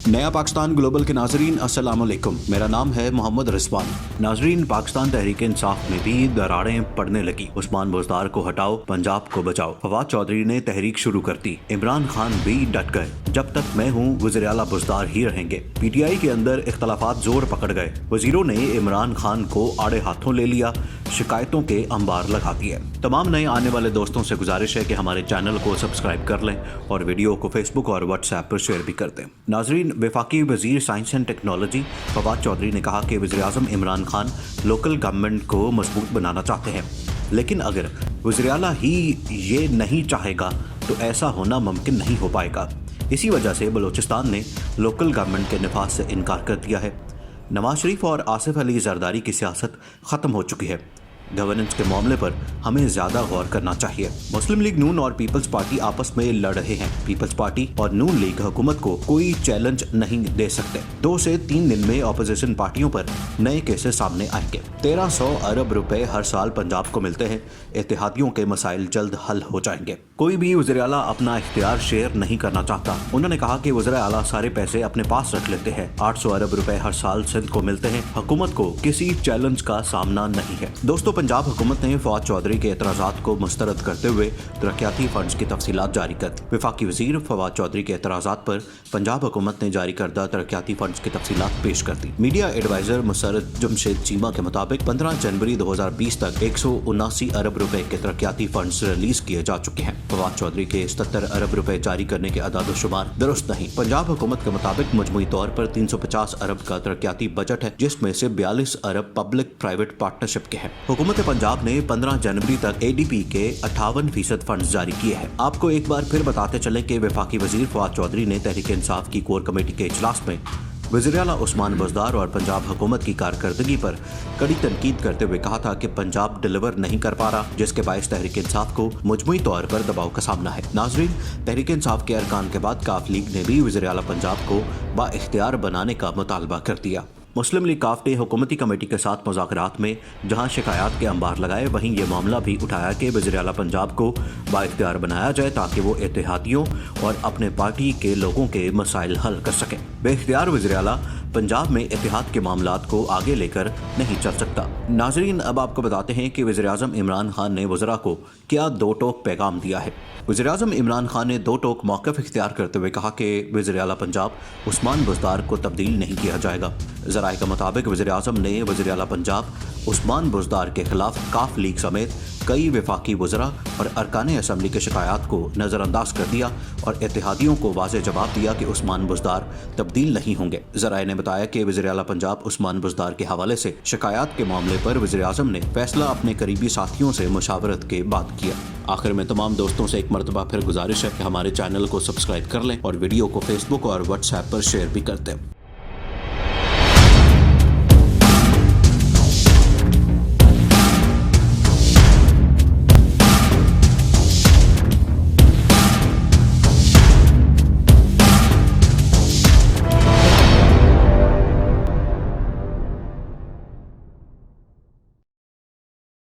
नया पाकिस्तान ग्लोबल के नाजरीन अस्सलाम वालेकुम। मेरा नाम है मोहम्मद रिजवान। नाजरीन, पाकिस्तान तहरीक इंसाफ में भी दरारें पड़ने लगी। उस्मान बुज़दार को हटाओ, पंजाब को बचाओ। फवाद चौधरी ने तहरीक शुरू कर दी। इमरान खान भी डट गए। जब तक मैं हूँ वज़ीर आला बुज़दार ही रहेंगे। पीटीआई के अंदर इख्तलाफात जोर पकड़ गए। वजीरों ने इमरान खान को आड़े हाथों ले लिया, शिकायतों के अंबार लगा दिए। तमाम नए आने वाले दोस्तों से गुजारिश है कि हमारे चैनल को सब्सक्राइब कर लें और वीडियो को फेसबुक और व्हाट्सएप पर शेयर भी कर दें। नाजरीन, वफाकी वजीर science and technology Fawad Chaudhry ने कहा कि वज़ीर आज़म इमरान खान लोकल गवर्नमेंट को मजबूत बनाना चाहते हैं, लेकिन अगर वज़ीर आला ही ये नहीं चाहेगा तो ऐसा होना मुमकिन नहीं हो पाएगा। इसी वजह से बलूचिस्तान ने लोकल गवर्नमेंट के नफाज से इनकार कर दिया है। नवाज शरीफ और आसिफ अली जरदारी की सियासत ख़त्म हो चुकी है। गवर्नेंस के मामले पर हमें ज्यादा गौर करना चाहिए। मुस्लिम लीग नून और पीपल्स पार्टी आपस में लड़ रहे हैं। पीपल्स पार्टी और नून लीग हुकूमत को कोई चैलेंज नहीं दे सकते। 2 से 3 दिन में अपोजिशन पार्टियों पर नए केसेस सामने आएंगे। 1300 अरब रुपए हर साल पंजाब को मिलते हैं। इत्तेहादियों के मसाइल जल्द हल हो जाएंगे। कोई भी वज़ीर आला अपना इख्तियार शेयर नहीं करना चाहता। उन्होंने कहा कि वज़ीर आला सारे पैसे अपने पास रख लेते हैं। 800 अरब रुपए हर साल सिंध को मिलते हैं। हुकूमत को किसी चैलेंज का सामना नहीं है। दोस्तों, पंजाब हुकूमत ने फवाद चौधरी के एतराज़ात को मुस्तरद करते हुए तरक्याती फंड्स की तफसीलात जारी कर दी। वफाकी वजीर फवाद चौधरी के एतराज़ात पर पंजाब हुकूमत ने जारी करदा तरक्याती फंड्स की तफसीलात पेश कर दी। मीडिया एडवाइजर मुसर्रद जमशेद चीमा के मुताबिक 15 जनवरी 2020 तक 179 अरब रुपए के तरक्याती फंड्स रिलीज किए जा चुके हैं। फवाद चौधरी के 77 अरब रुपए जारी करने के अदाद-ओ-शुमार दुरुस्त नहीं। पंजाब हुकूमत के मुताबिक मजमूई तौर पर 350 अरब का तरक्याती बजट है, जिसमें से 42 अरब पब्लिक प्राइवेट पार्टनरशिप के हैं। हुकूमत पंजाब ने 15 जनवरी तक एडीपी के 58% फंड्स जारी किए हैं। आपको एक बार फिर बताते चले कि वफाकी वजीर फवाद चौधरी ने तहरीक इंसाफ की कोर कमेटी के इजलास में वज़ीर आला उस्मान बुज़दार और पंजाब हुकूमत की कारकर्दगी पर कड़ी तनकीद करते हुए कहा था कि पंजाब डिलीवर नहीं कर पा रहा, जिसके बायस तहरीक इंसाफ को मजमूई तौर पर दबाव का सामना है। नाजरीन, तहरीक इंसाफ के अरकान के बाद काफ लीग ने भी वज़ीर आला पंजाब को बाइख्तियार बनाने का मुतालबा कर दिया। मुस्लिम लीग काफ ने हुकूमती कमेटी के साथ मुज़ाकरात में जहां शिकायत के अंबार लगाए, वहीं ये मामला भी उठाया कि वज़ीर आला पंजाब को बाइख्तियार बनाया जाए ताकि वो इत्तेहादियों और अपने पार्टी के लोगों के मसाइल हल कर सकें। बेख्तियार वज़ीर आला पंजाब में इत्तेहाद के मामलात को आगे लेकर नहीं चल सकता। नाजरीन, अब आपको बताते हैं कि वज़ीर आज़म इमरान खान ने वज़रा को क्या 2 टोक पैगाम दिया है। वज़ीर आज़म इमरान खान ने 2 टोक मौक़िफ़ इख्तियार करते हुए कहा कि वज़ीर आला पंजाब उस्मान बुज़दार को तब्दील नहीं किया जाएगा। ज़राए के मुताबिक वज़ीर आज़म ने वज़ीर आला पंजाब उस्मान बुज़दार के खिलाफ काफ लीग समेत कई वफाकी वज़रा और अरकान असम्बली के शिकायत को नज़रअंदाज कर दिया और इत्तेहादियों को वाज़ेह जवाब दिया कि उस्मान बुज़दार तब्दील नहीं होंगे। ज़राए ने बताया कि वज़ीर आला पंजाब उस्मान बुज़दार के हवाले से शिकायत के मामले पर वज़ीर आज़म ने फैसला अपने करीबी साथियों से मुशावरत के बाद किया। आखिर में तमाम दोस्तों से एक मरतबा फिर गुजारिश है कि हमारे चैनल को सब्सक्राइब कर लें और वीडियो को फेसबुक और व्हाट्सएप पर शेयर भी कर दें।